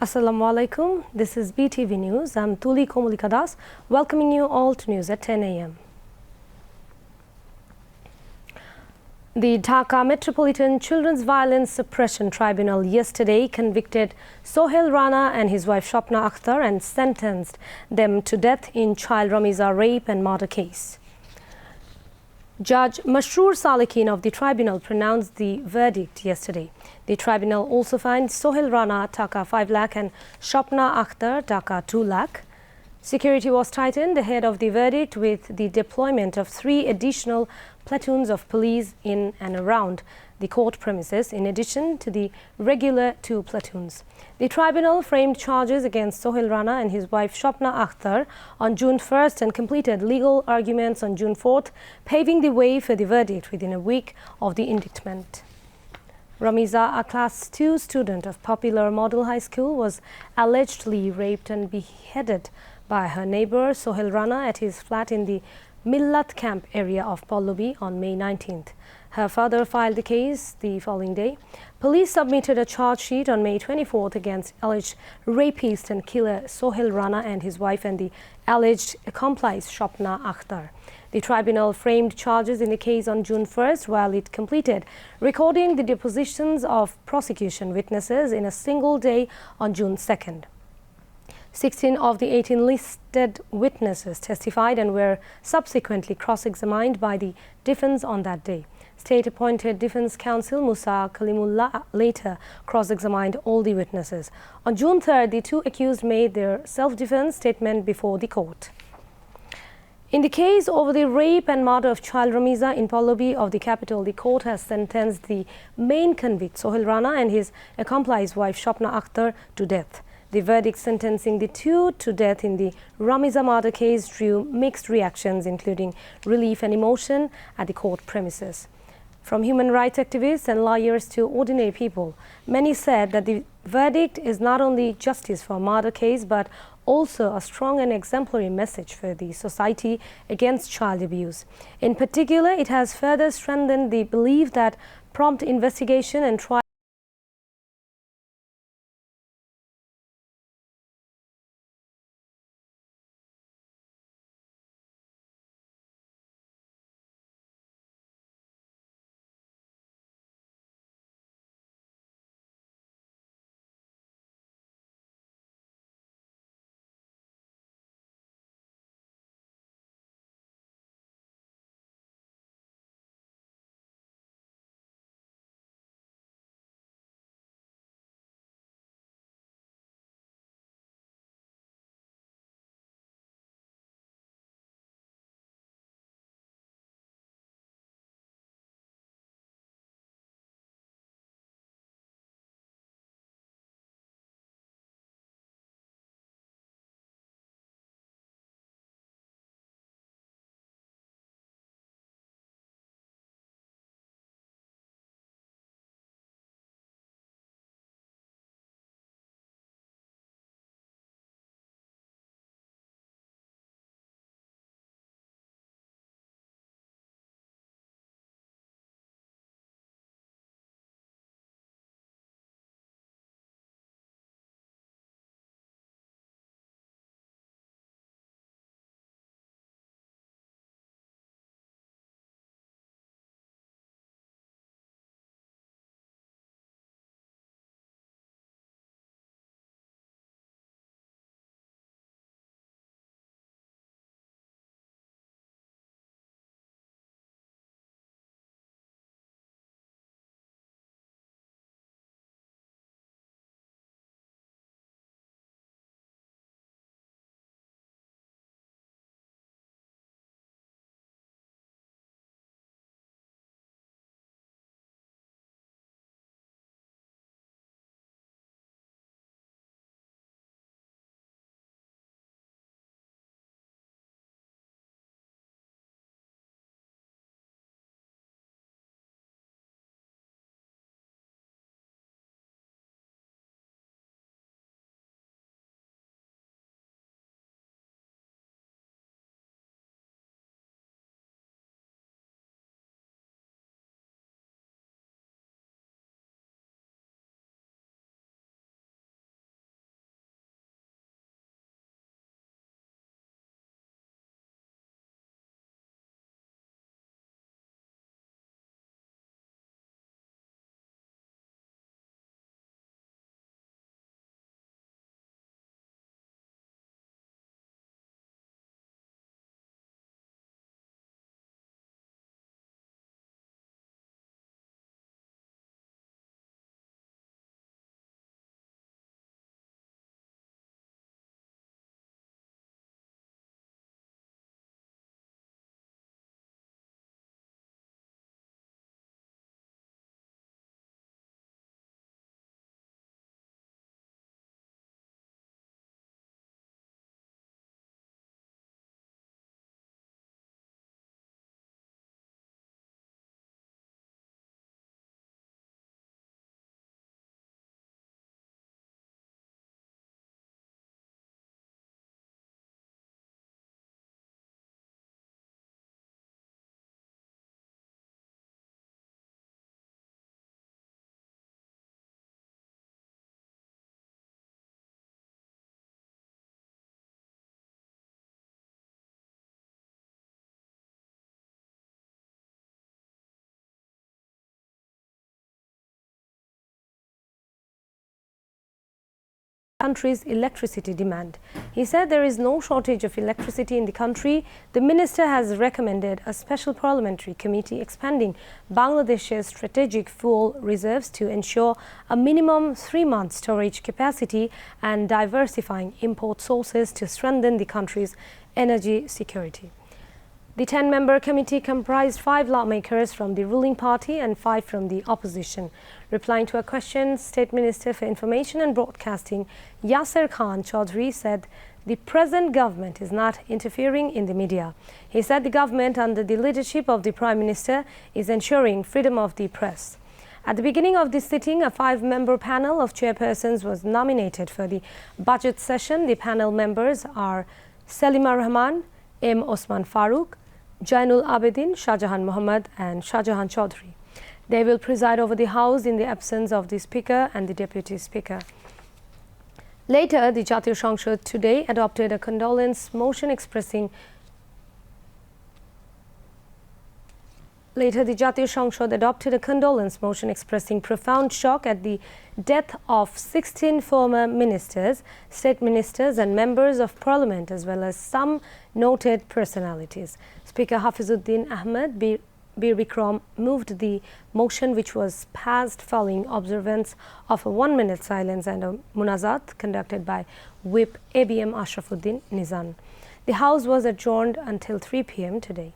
Assalamu alaikum. This is BTV News. I'm Tuli Komulika Das, welcoming you all to news at 10 a.m. The Dhaka Metropolitan Children's Violence Suppression Tribunal yesterday convicted Sohail Rana and his wife Shopna Akhtar and sentenced them to death in child Ramiza rape and murder case. Judge Masroor Salikin of the tribunal pronounced the verdict yesterday. The tribunal also fined Sohail Rana Taka 5 lakh and Shopna Akhtar Taka 2 lakh. Security was tightened ahead of the verdict with the deployment of 3 additional platoons of police in and around the court premises, in addition to the regular 2 platoons. The tribunal framed charges against Sohail Rana and his wife Shopna Akhtar on June 1st and completed legal arguments on June 4th, paving the way for the verdict within a week of the indictment. Ramiza, a Class 2 student of Popular Model High School, was allegedly raped and beheaded by her neighbor Sohail Rana at his flat in the Millat camp area of Pallavi on May 19th. Her father filed the case the following day. Police submitted a charge sheet on May 24th against alleged rapist and killer Sohail Rana and his wife and the alleged accomplice Shopna Akhtar. The tribunal framed charges in the case on June 1st while it completed recording the depositions of prosecution witnesses in a single day on June 2nd. 16 of the 18 listed witnesses testified and were subsequently cross-examined by the defense on that day. State-appointed defense counsel Musa Kalimullah later cross-examined all the witnesses. On June 3rd, the 2 accused made their self-defense statement before the court. In the case over the rape and murder of child Ramiza in Pallavi of the capital, the court has sentenced the main convict Sohail Rana and his accomplice wife Shopna Akhtar to death. The verdict sentencing the 2 to death in the Ramiza murder case drew mixed reactions, including relief and emotion at the court premises. From human rights activists and lawyers to ordinary people, many said that the verdict is not only justice for a murder case, but also a strong and exemplary message for the society against child abuse. In particular, it has further strengthened the belief that prompt investigation and trial country's electricity demand. He said there is no shortage of electricity in the country. The minister has recommended a special parliamentary committee expanding Bangladesh's strategic fuel reserves to ensure a minimum 3-month storage capacity and diversifying import sources to strengthen the country's energy security. The 10-member committee comprised 5 lawmakers from the ruling party and 5 from the opposition. Replying to a question, State Minister for Information and Broadcasting Yasir Khan Chaudhry said the present government is not interfering in the media. He said the government, under the leadership of the Prime Minister, is ensuring freedom of the press. At the beginning of this sitting, a 5-member panel of chairpersons was nominated for the budget session. The panel members are Salima Rahman, M. Osman Farooq, Jainul Abedin, Shahjahan Mohammad and Shahjahan Chaudhry. They will preside over the House in the absence of the Speaker and the Deputy Speaker. Later, the Jatiya Sangshad today adopted a condolence motion expressing profound shock at the death of 16 former ministers, state ministers and members of parliament, as well as some noted personalities. Speaker Hafizuddin Ahmed Bir Bikram moved the motion, which was passed following observance of a 1-minute silence and a munazat conducted by Whip ABM Ashrafuddin Nizam. The House was adjourned until 3 p.m. today.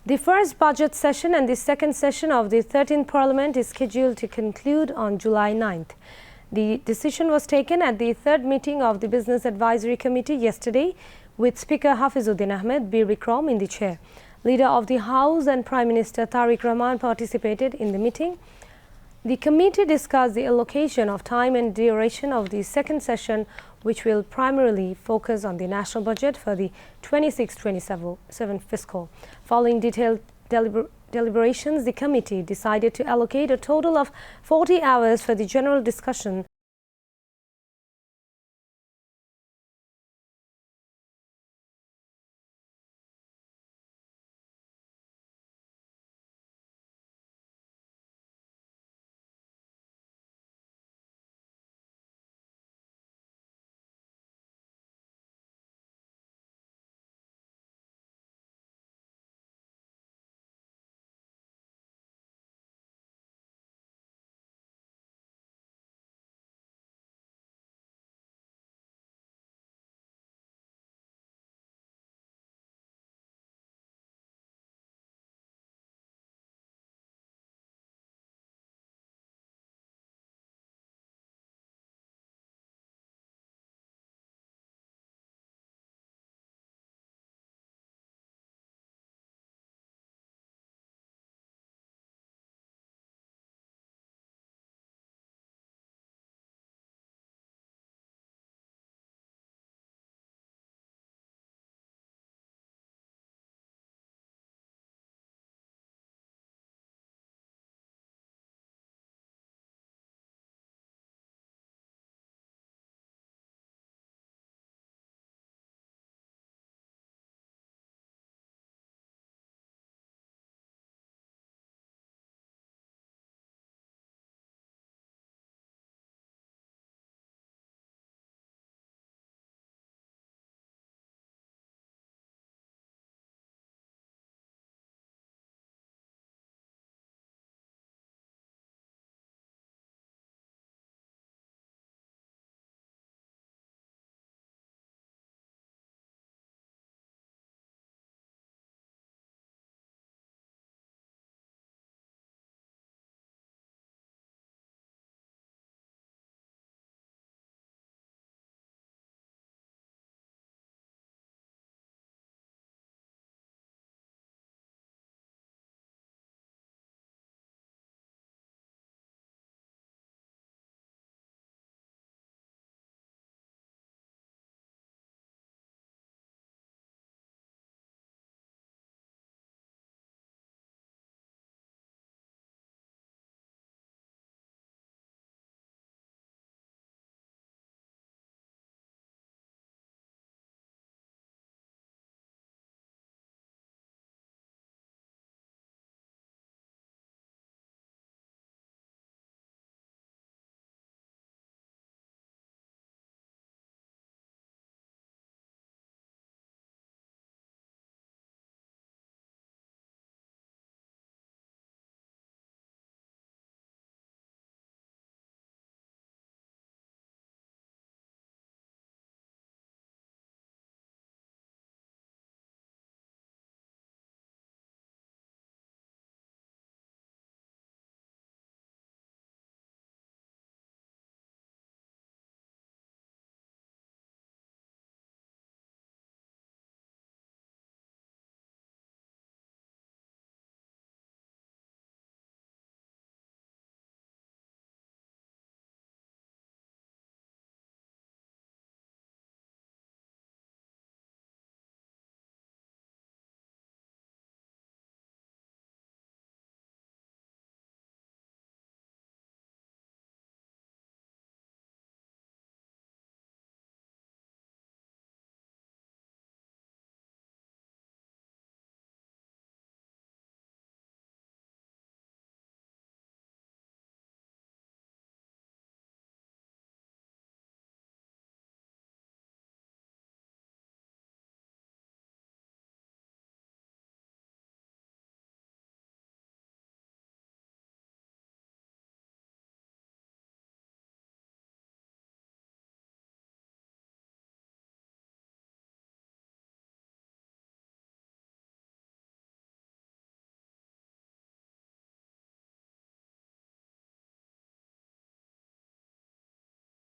The first budget session and the second session of the 13th Parliament is scheduled to conclude on July 9th. The decision was taken at the third meeting of the Business Advisory Committee yesterday, with Speaker Hafizuddin Ahmed Bir Bikram in the chair. Leader of the House and Prime Minister Tariq Rahman participated in the meeting. The committee discussed the allocation of time and duration of the second session, which will primarily focus on the national budget for the 26-27 fiscal. Following detailed deliberations, the committee decided to allocate a total of 40 hours for the general discussion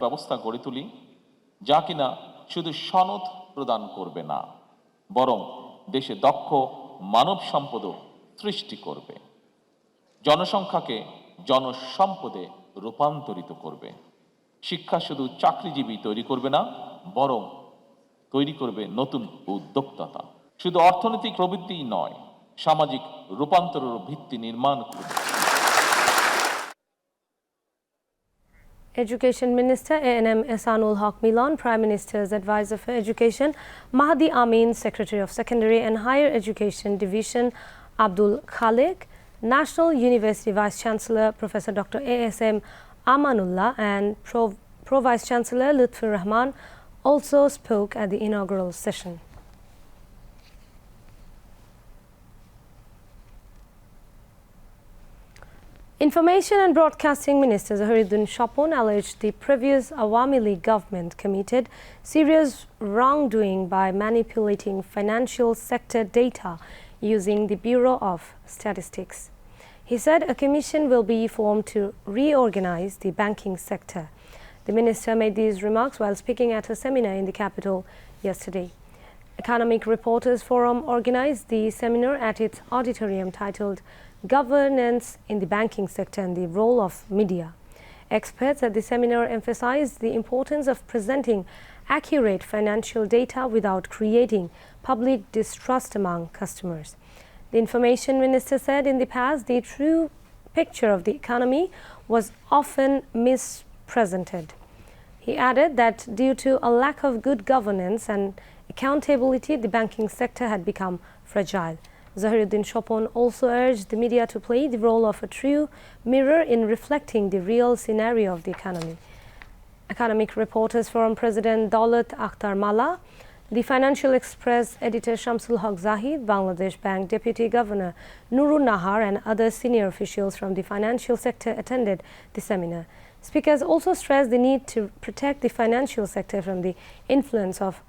ব্যবস্থা গড়ে তুলি যা কিনা শুধু সনদ প্রদান করবে না, বরং দেশে দক্ষ মানব সম্পদও সৃষ্টি করবে, জনসংখ্যাকে জনসম্পদে রূপান্তরিত করবে। শিক্ষা শুধু চাকরিজীবী তৈরি করবে না, বরং তৈরি করবে নতুন উদ্যোক্তা। শুধু অর্থনৈতিক প্রবৃত্তিই নয়, সামাজিক রূপান্তরের ভিত্তি নির্মাণ করবে। Education Minister A&M Ehsanul Haq Milan, Prime Minister's Advisor for Education Mahdi Amin, Secretary of Secondary and Higher Education Division Abdul Khalik, National University Vice Chancellor Professor Dr. A.S.M. Amanullah and Pro Vice Chancellor Lutfur Rahman also spoke at the inaugural session. Information and Broadcasting Minister Zahiruddin Shapon alleged the previous Awami League government committed serious wrongdoing by manipulating financial sector data using the Bureau of Statistics. He said a commission will be formed to reorganize the banking sector. The minister made these remarks while speaking at a seminar in the capital yesterday. Economic Reporters Forum organized the seminar at its auditorium titled Governance in the Banking Sector and the Role of Media. Experts at the seminar emphasized the importance of presenting accurate financial data without creating public distrust among customers. The Information Minister said in the past the true picture of the economy was often mispresented. He added that due to a lack of good governance and accountability, the banking sector had become fragile. Zahiruddin Shapon also urged the media to play the role of a true mirror in reflecting the real scenario of the economy. Economic Reporters Forum President Daulat Akhtar Mala, the Financial Express editor Shamsul Haq Zahid, Bangladesh Bank Deputy Governor Nurun Nahar and other senior officials from the financial sector attended the seminar. Speakers also stressed the need to protect the financial sector from the influence of